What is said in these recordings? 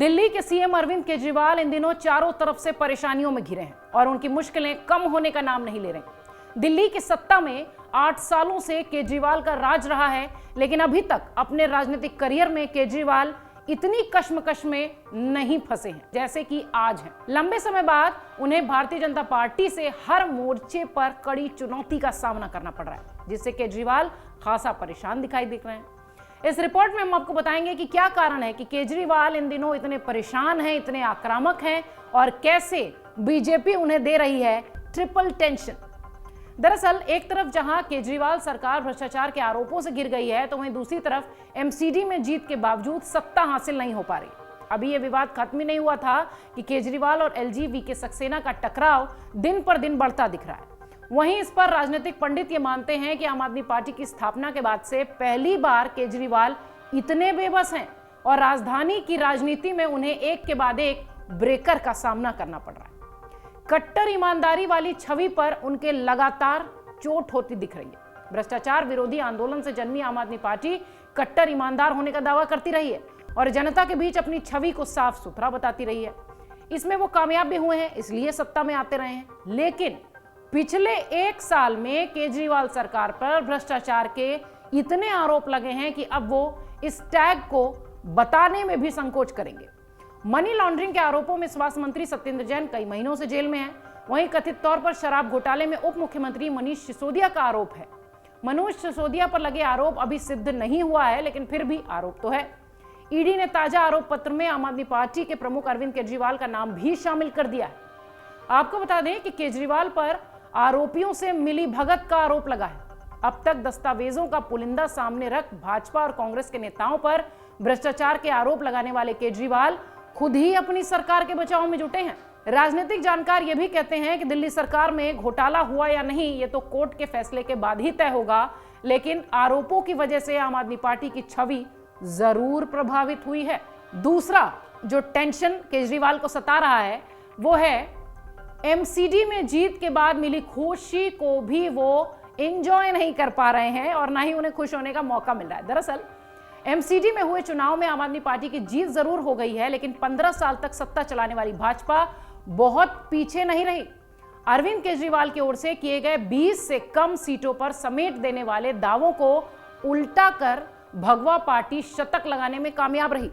दिल्ली के सीएम अरविंद केजरीवाल इन दिनों चारों तरफ से परेशानियों में घिरे हैं और उनकी मुश्किलें कम होने का नाम नहीं ले रही। दिल्ली की सत्ता में 8 सालों से केजरीवाल का राज रहा है, लेकिन अभी तक अपने राजनीतिक करियर में केजरीवाल इतनी कश्मकश में नहीं फंसे हैं जैसे कि आज हैं। लंबे समय बाद उन्हें भारतीय जनता पार्टी से हर मोर्चे पर कड़ी चुनौती का सामना करना पड़ रहा है, जिससे केजरीवाल खासा परेशान दिखाई दिख रहे हैं। इस रिपोर्ट में हम आपको बताएंगे कि क्या कारण है कि केजरीवाल इन दिनों इतने परेशान हैं, इतने आक्रामक हैं और कैसे बीजेपी उन्हें दे रही है ट्रिपल टेंशन। दरअसल एक तरफ जहां केजरीवाल सरकार भ्रष्टाचार के आरोपों से गिर गई है, तो वहीं दूसरी तरफ एमसीडी में जीत के बावजूद सत्ता हासिल नहीं हो पा रही। अभी यह विवाद खत्म ही नहीं हुआ था कि केजरीवाल और एलजी वीके सक्सेना का टकराव दिन पर दिन बढ़ता दिख रहा है। वहीं इस पर राजनीतिक पंडित ये मानते हैं कि आम आदमी पार्टी की स्थापना के बाद से पहली बार केजरीवाल इतने बेबस हैं और राजधानी की राजनीति में उन्हें एक के बाद एक ब्रेकर का सामना करना पड़ रहा है। कट्टर ईमानदारी वाली छवि पर उनके लगातार चोट होती दिख रही है। भ्रष्टाचार विरोधी आंदोलन से जन्मी आम आदमी पार्टी कट्टर ईमानदार होने का दावा करती रही है और जनता के बीच अपनी छवि को साफ सुथरा बताती रही है। इसमें वो कामयाब भी हुए हैं, इसलिए सत्ता में आते रहे हैं। लेकिन पिछले 1 साल में केजरीवाल सरकार पर भ्रष्टाचार के इतने आरोप लगे हैं कि अब वो इस टैग को बताने में भी संकोच करेंगे। मनी लॉन्ड्रिंग के आरोपों में स्वास्थ्य मंत्री सत्येंद्र जैन कई महीनों से जेल में हैं। वहीं कथित तौर पर शराब घोटाले में उप मुख्यमंत्री मनीष सिसोदिया का आरोप है। मनीष सिसोदिया पर लगे आरोप अभी सिद्ध नहीं हुआ है, लेकिन फिर भी आरोप तो है। ईडी ने ताजा आरोप पत्र में आम आदमी पार्टी के प्रमुख अरविंद केजरीवाल का नाम भी शामिल कर दिया है। आपको बता दें कि केजरीवाल पर आरोपियों से मिली भगत का आरोप लगा है। अब तक दस्तावेजों का पुलिंदा सामने रख भाजपा और कांग्रेस के नेताओं पर भ्रष्टाचार के आरोप लगाने वाले केजरीवाल खुद ही अपनी सरकार के बचाव में जुटे हैं। राजनीतिक जानकार यह भी कहते हैं कि दिल्ली सरकार में घोटाला हुआ या नहीं, ये तो कोर्ट के फैसले के बाद ही तय होगा, लेकिन आरोपों की वजह से आम आदमी पार्टी की छवि जरूर प्रभावित हुई है। दूसरा जो टेंशन केजरीवाल को सता रहा है वो है एमसीडी में जीत के बाद मिली खुशी को भी वो एंजॉय नहीं कर पा रहे हैं और ना ही उन्हें खुश होने का मौका मिल रहा है। दरअसल एमसीडी में हुए चुनाव में आम आदमी पार्टी की जीत जरूर हो गई है, लेकिन 15 साल तक सत्ता चलाने वाली भाजपा बहुत पीछे नहीं रही। अरविंद केजरीवाल की ओर से किए गए 20 से कम सीटों पर समेट देने वाले दावों को उल्टा कर भगवा पार्टी शतक लगाने में कामयाब रही।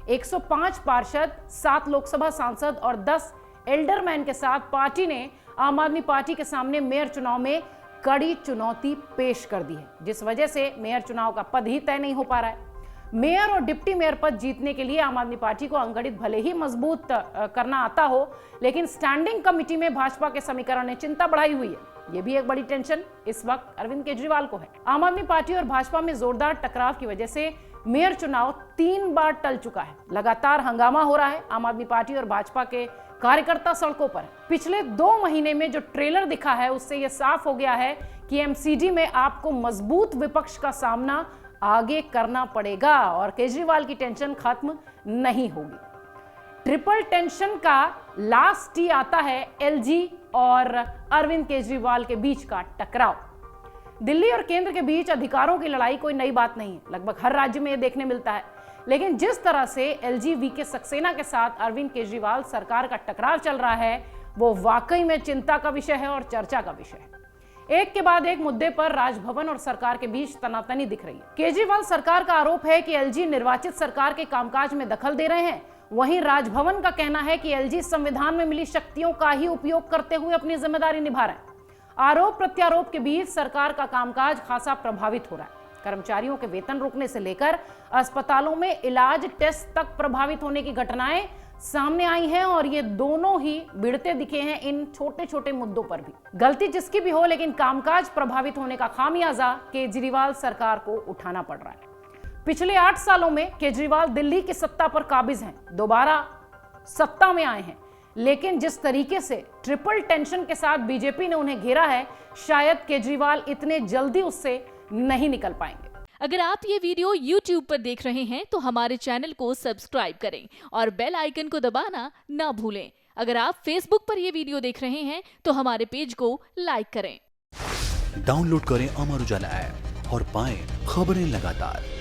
105 पार्षद, 7 लोकसभा सांसद और 10 एल्डरमैन के साथ पार्टी ने आम आदमी पार्टी के सामने मेयर चुनाव में कड़ी चुनौती पेश कर दी है, जिस वजह से मेयर चुनाव का पद ही तय नहीं हो पा रहा है। मेयर और डिप्टी मेयर पद जीतने के लिए आम आदमी पार्टी को अंगठित भले ही मजबूत करना आता हो, लेकिन स्टैंडिंग कमेटी में भाजपा के समीकरण ने चिंता बढ़ाई हुई है। ये भी एक बड़ी टेंशन इस वक्त अरविंद केजरीवाल को है। आम आदमी पार्टी और भाजपा में जोरदार टकराव की वजह से मेयर चुनाव 3 बार टल चुका है। लगातार हंगामा हो रहा है। आम आदमी पार्टी और भाजपा के कार्यकर्ता सड़कों पर। पिछले 2 महीने में जो ट्रेलर दिखा है उससे यह साफ हो गया है कि एमसीडी में आपको मजबूत विपक्ष का सामना आगे करना पड़ेगा और केजरीवाल की टेंशन खत्म नहीं होगी। ट्रिपल टेंशन का लास्ट ही आता है एलजी और अरविंद केजरीवाल के बीच का टकराव। दिल्ली और केंद्र के बीच अधिकारों की लड़ाई कोई नई बात नहीं है, लगभग हर राज्य में यह देखने मिलता है। लेकिन जिस तरह से एलजी वीके सक्सेना के साथ अरविंद केजरीवाल सरकार का टकराव चल रहा है, वो वाकई में चिंता का विषय है और चर्चा का विषय है। एक के बाद एक मुद्दे पर राजभवन और सरकार के बीच तनातनी दिख रही है। केजरीवाल सरकार का आरोप है कि एलजी निर्वाचित सरकार के कामकाज में दखल दे रहे हैं। वहीं राजभवन का कहना है कि एलजी संविधान में मिली शक्तियों का ही उपयोग करते हुए अपनी जिम्मेदारी निभा रहे हैं। आरोप प्रत्यारोप के बीच सरकार का कामकाज खासा प्रभावित हो रहा है। कर्मचारियों के वेतन रुकने से लेकर अस्पतालों में इलाज टेस्ट तक प्रभावित होने की घटनाएं सामने आई हैं और ये दोनों ही भिड़ते दिखे हैं इन छोटे छोटे मुद्दों पर भी। गलती जिसकी भी हो, लेकिन कामकाज प्रभावित होने का खामियाजा केजरीवाल सरकार को उठाना पड़ रहा है। पिछले 8 सालों में केजरीवाल दिल्ली की सत्ता पर काबिज हैं, दोबारा सत्ता में आए हैं, लेकिन जिस तरीके से ट्रिपल टेंशन के साथ बीजेपी ने उन्हें घेरा है, शायद केजरीवाल इतने जल्दी उससे नहीं निकल पाएंगे। अगर आप ये वीडियो YouTube पर देख रहे हैं तो हमारे चैनल को सब्सक्राइब करें और बेल आइकन को दबाना ना भूलें। अगर आप Facebook पर ये वीडियो देख रहे हैं तो हमारे पेज को लाइक करें। डाउनलोड करें अमर उजाला ऐप और पाएं खबरें लगातार।